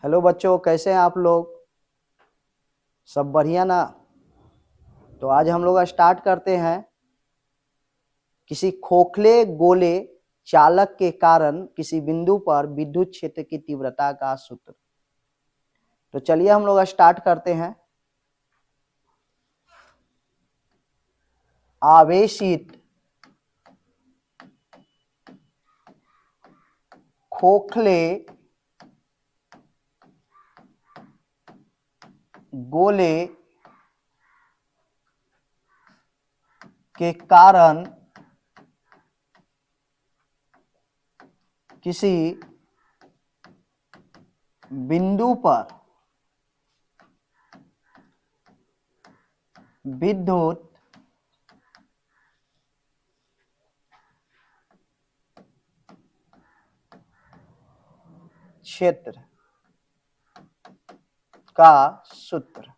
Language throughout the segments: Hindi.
हेलो बच्चों, कैसे हैं आप लोग? सब बढ़िया ना? तो आज हम लोग स्टार्ट करते हैं। किसी खोखले गोले चालक के कारण किसी बिंदु पर विद्युत क्षेत्र की तीव्रता का सूत्र। तो चलिए हम लोग स्टार्ट करते हैं। आवेशित खोखले गोले के कारण किसी बिंदु पर विद्युत क्षेत्र का सूत्र।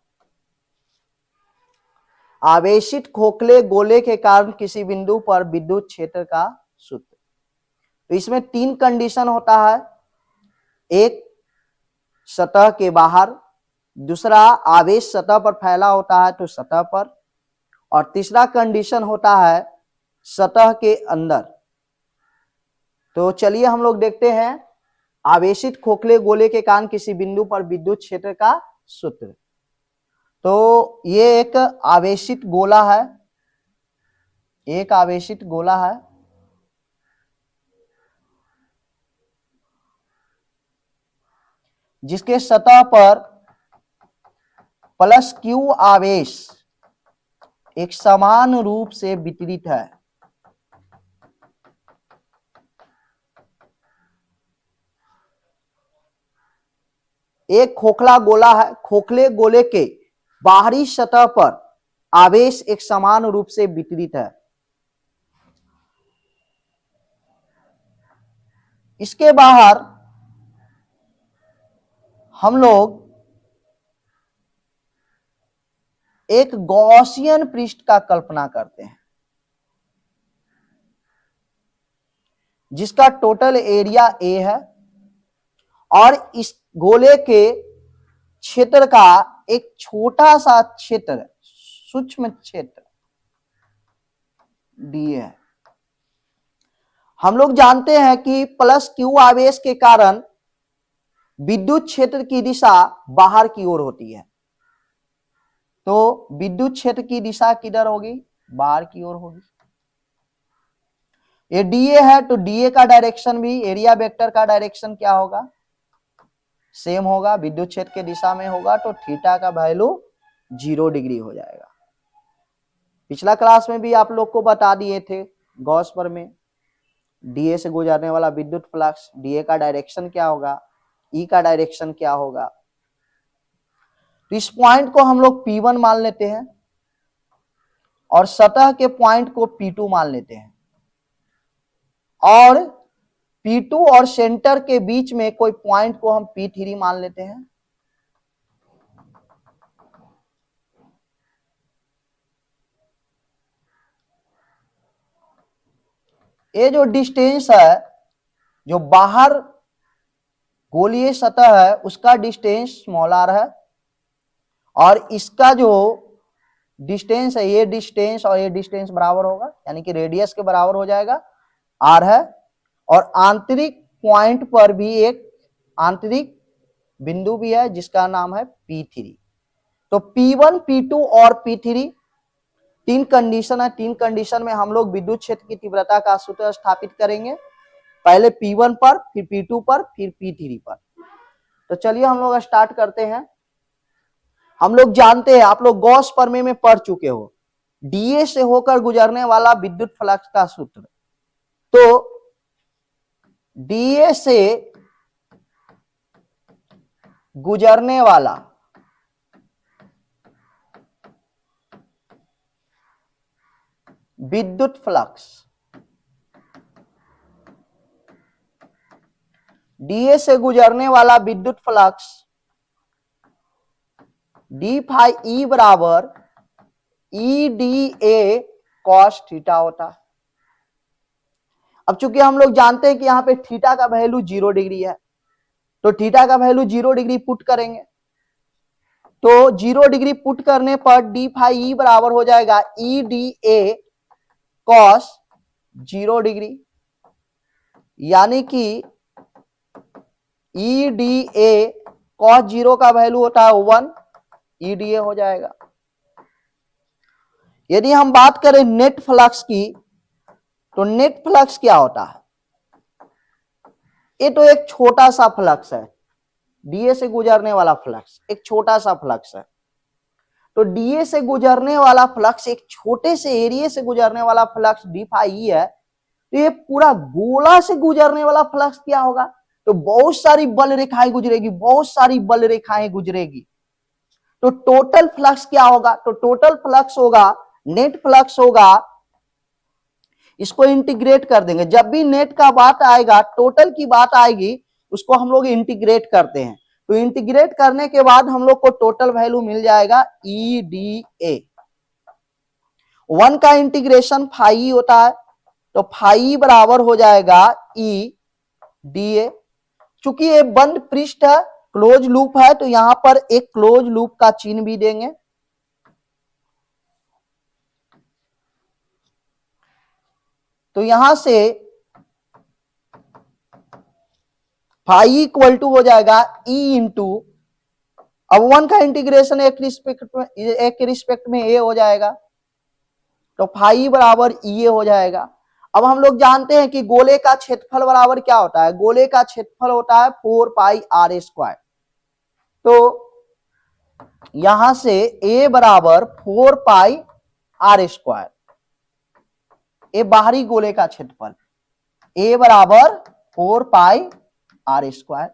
आवेशित खोखले गोले के कारण किसी बिंदु पर विद्युत क्षेत्र का सूत्र। तो इसमें तीन कंडीशन होता है। एक, सतह के बाहर। दूसरा, आवेश सतह पर फैला होता है तो सतह पर। और तीसरा कंडीशन होता है सतह के अंदर। तो चलिए हम लोग देखते हैं आवेशित खोखले गोले के कारण किसी बिंदु पर विद्युत क्षेत्र का सूत्र। तो ये एक आवेशित गोला है, एक आवेशित गोला है। जिसके सतह पर प्लस क्यू आवेश एक समान रूप से वितरित है। एक खोखला गोला है, खोखले गोले के बाहरी सतह पर आवेश एक समान रूप से वितरित है। इसके बाहर हम लोग एक गॉसियन पृष्ठ का कल्पना करते हैं जिसका टोटल एरिया A है और इस गोले के क्षेत्र का एक छोटा सा क्षेत्र, सूक्ष्म क्षेत्र D है। हम लोग जानते हैं कि प्लस क्यू आवेश के कारण विद्युत क्षेत्र की दिशा बाहर की ओर होती है। तो विद्युत क्षेत्र की दिशा किधर होगी? बाहर की ओर होगी। ये डीए है तो डीए का डायरेक्शन भी एरिया वेक्टर का डायरेक्शन क्या होगा? सेम होगा, विद्युत क्षेत्र के दिशा में होगा तो थीटा का वैल्यू 0 डिग्री हो जाएगा। पिछला क्लास में भी आप लोग को बता दिए थे गॉस पर में डीए से गुजरने वाला विद्युत फ्लक्स, डीए का डायरेक्शन क्या होगा, ई का डायरेक्शन क्या होगा। तो इस पॉइंट को हम लोग P1 मान लेते हैं और सतह के पॉइंट को P2 मान लेते हैं और P2 और सेंटर के बीच में कोई पॉइंट को हम P3 मान लेते हैं। ये जो डिस्टेंस है, जो बाहर गोलीय सतह है उसका डिस्टेंस स्मॉल r है और इसका जो डिस्टेंस है, ये डिस्टेंस और ये डिस्टेंस बराबर होगा, यानी कि रेडियस के बराबर हो जाएगा, r है। और आंतरिक पॉइंट पर भी एक आंतरिक बिंदु भी है जिसका नाम है P3। तो P1, P2 और P3 तीन कंडीशन है। तीन कंडीशन में हम लोग विद्युत क्षेत्र की तीव्रता का सूत्र स्थापित करेंगे, पहले P1 पर, फिर P2 पर, फिर P3 पर। तो चलिए हम लोग स्टार्ट करते हैं। हम लोग जानते हैं, आप लोग गॉस प्रमेय में पढ़ चुके हो, डीए से होकर गुजरने वाला विद्युत फ्लक्स का सूत्र। तो डीए से गुजरने वाला विद्युत फ्लक्स, डीए से गुजरने वाला विद्युत फ्लक्स डी फाई ई बराबर E D A cos theta होता है। अब चूंकि हम लोग जानते हैं कि यहां पे थीटा का वैल्यू 0 डिग्री है तो थीटा का वैल्यू 0 डिग्री पुट करेंगे, तो 0 डिग्री पुट करने पर डी फाई ई बराबर हो जाएगा E D A cos 0 degree, यानी कि ई डी ए कॉस 0 का वैल्यू होता है 1, ई डी ए हो जाएगा। यदि हम बात करें नेट फ्लक्स की, तो नेट फ्लक्स क्या होता है? ये तो एक छोटा सा फ्लक्स है, डीए से गुजरने वाला फ्लक्स एक छोटा सा फ्लक्स है। तो डीए से गुजरने वाला फ्लक्स, एक छोटे से एरिया से गुजरने वाला फ्लक्स डी फाई ई है, तो ये पूरा गोला से गुजरने वाला फ्लक्स क्या होगा? तो बहुत सारी बल रेखाएं गुजरेगी, बहुत सारी बल रेखाएं गुजरेगी। तो टोटल फ्लक्स क्या होगा? तो टोटल फ्लक्स होगा, नेट फ्लक्स होगा, इसको इंटीग्रेट कर देंगे। जब भी नेट का बात आएगा, टोटल की बात आएगी, उसको हम लोग इंटीग्रेट करते हैं। तो इंटीग्रेट करने के बाद हम लोग को टोटल वैल्यू मिल जाएगा ई डी ए। 1 का इंटीग्रेशन फाई होता है, तो फाई बराबर हो जाएगा ई डी ए। चूंकि ये बंद पृष्ठ है, क्लोज लूप है, तो यहां पर एक क्लोज लूप का चिन्ह भी देंगे। तो यहां से फाई इक्वल टू हो जाएगा ई इंटू, अब 1 का इंटीग्रेशन एक रिस्पेक्ट में ए हो जाएगा, तो फाई बराबर ई ए हो जाएगा। अब हम लोग जानते हैं कि गोले का क्षेत्रफल बराबर क्या होता है? गोले का क्षेत्रफल होता है 4 पाई आर स्क्वायर। तो यहां से ए बराबर 4 पाई आर स्क्वायर, ए बाहरी गोले का क्षेत्रफल, ए बराबर 4 पाई आर स्क्वायर।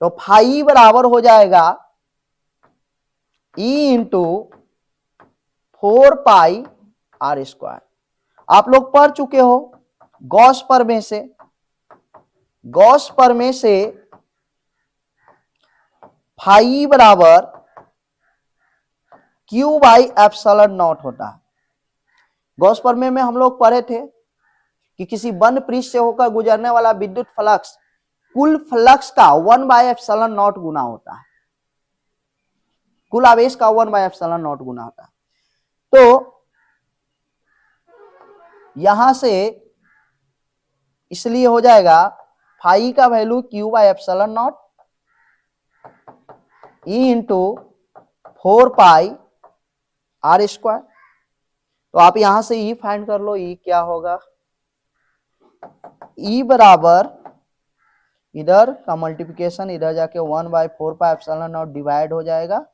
तो फाई बराबर हो जाएगा E into 4 pi R square. आप लोग पढ़ चुके हो गॉस प्रमेय से, गॉस प्रमेय से फाई बराबर क्यू बाई एप्सिलॉन नॉट होता है। गॉस प्रमेय में हम लोग पढ़े थे कि किसी बंद पृष्ठ से होकर गुजरने वाला विद्युत फ्लक्स कुल फ्लक्स का 1 बाय एप्सिलॉन नॉट गुना होता है, कुल आवेश का 1 बाय एप्सिलॉन नॉट गुना होता है। तो यहां से इसलिए हो जाएगा फाई का value Q by epsilon naught E into 4 pi R square. तो आप यहां से ई फाइंड कर लो, ई क्या होगा? ई बराबर इधर का मल्टीप्लिकेशन इधर जाके 1 by 4 pi epsilon naught divide हो जाएगा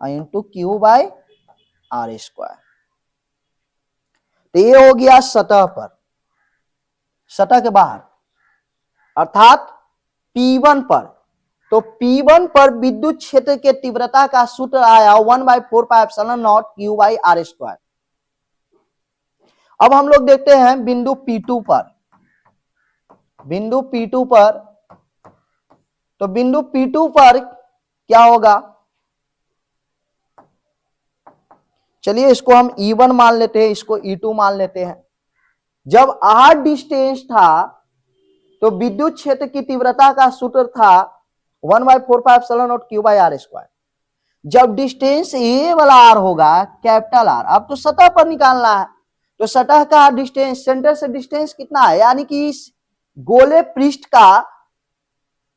into Q by R square. तो ये हो गया सतह पर, सतह के बाहर, अर्थात P1 पर। तो P1 पर विद्युत क्षेत्र के तीव्रता का सूत्र आया 1 by 4 pi epsilon naught Q by R square. अब हम लोग देखते हैं बिंदु P2 पर, बिंदु P2 पर। तो बिंदु P2 पर क्या होगा? चलिए इसको हम E1 मान लेते हैं, इसको E2 मान लेते हैं। जब R डिस्टेंस था तो विद्युत क्षेत्र की तीव्रता का सूत्र था 1 by 4 pi epsilon naught Q by R square. जब डिस्टेंस ए वाला आर होगा, कैपिटल आर, अब तो सतह पर निकालना है, तो सतह का डिस्टेंस, सेंटर से डिस्टेंस कितना है, यानी कि इस गोले पृष्ठ का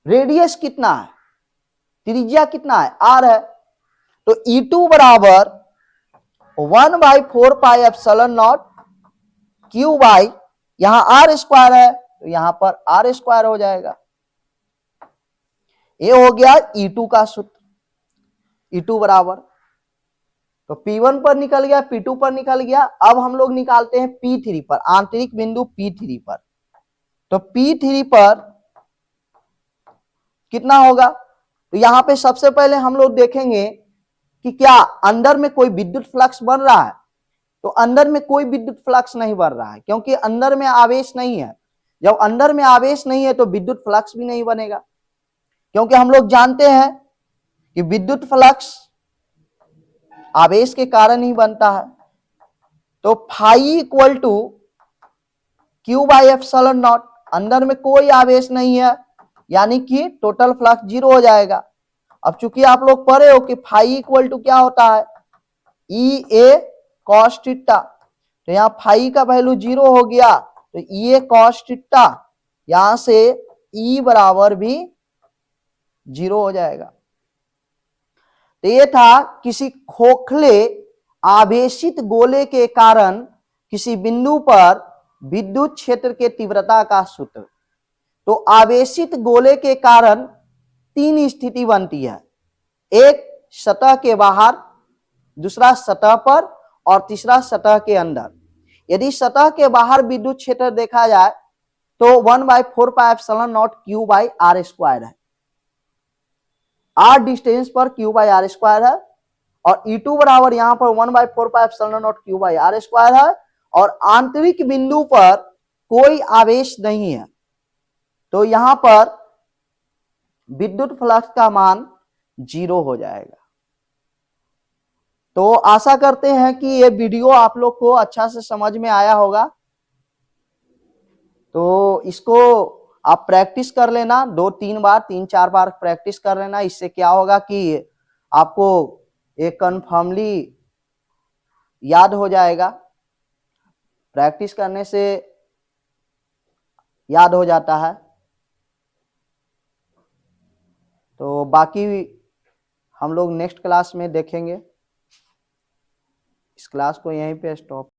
रेडियस कितना है, त्रिज्या कितना है, आर है। तो E2 बराबर 1 by 4 pi epsilon naught Q by, यहां आर स्क्वायर है तो यहां पर आर स्क्वायर हो जाएगा। ये हो गया E2 का सूत्र। E2 बराबर, तो P1 पर निकल गया, P2 पर निकल गया। अब हम लोग निकालते हैं P3 पर, आंतरिक बिंदु P3 पर। तो P3 पर कितना होगा? तो यहां पे सबसे पहले हम लोग देखेंगे कि क्या अंदर में कोई विद्युत फ्लक्स बन रहा है। तो अंदर में कोई विद्युत फ्लक्स नहीं बन रहा है, क्योंकि अंदर में आवेश नहीं है। जब अंदर में आवेश नहीं है तो विद्युत फ्लक्स भी नहीं बनेगा, क्योंकि हम लोग जानते हैं कि विद्युत फ्लक्स आवेश के कारण ही बनता है। तो phi equal to Q by epsilon naught, अंदर में कोई आवेश नहीं है, यानी कि टोटल फ्लक्स 0 हो जाएगा। अब चूंकि आप लोग पढ़े हो कि फाई इक्वल टू क्या होता है, ई ए कॉस थीटा, तो यहाँ फाई का वैल्यू 0 हो गया तो ई ए कॉस थीटा, यहां से ई बराबर भी 0 हो जाएगा। तो ये था किसी खोखले आवेशित गोले के कारण किसी बिंदु पर विद्युत क्षेत्र के तीव्रता का सूत्र। तो आवेशित गोले के कारण तीन स्थिति बनती है, एक सतह के बाहर, दूसरा सतह पर और तीसरा सतह के अंदर। यदि सतह के बाहर विद्युत क्षेत्र देखा जाए तो 1/4πε0 Q बाई आर स्क्वायर है, आर डिस्टेंस पर Q बाई आर स्क्वायर है, और E2 बराबर यहां पर 1/4πε0 Q बाई आर स्क्वायर है, और आंतरिक बिंदु पर कोई आवेश नहीं है, तो यहां पर विद्युत फ्लक्स का मान 0 हो जाएगा। तो आशा करते हैं कि ये वीडियो आप लोग को अच्छा से समझ में आया होगा। तो इसको आप प्रैक्टिस कर लेना, 2-3 बार 3-4 बार प्रैक्टिस कर लेना। इससे क्या होगा कि आपको एक कन्फर्मली याद हो जाएगा, प्रैक्टिस करने से याद हो जाता है। तो बाकी हम लोग नेक्स्ट क्लास में देखेंगे। इस क्लास को यहीं पे स्टॉप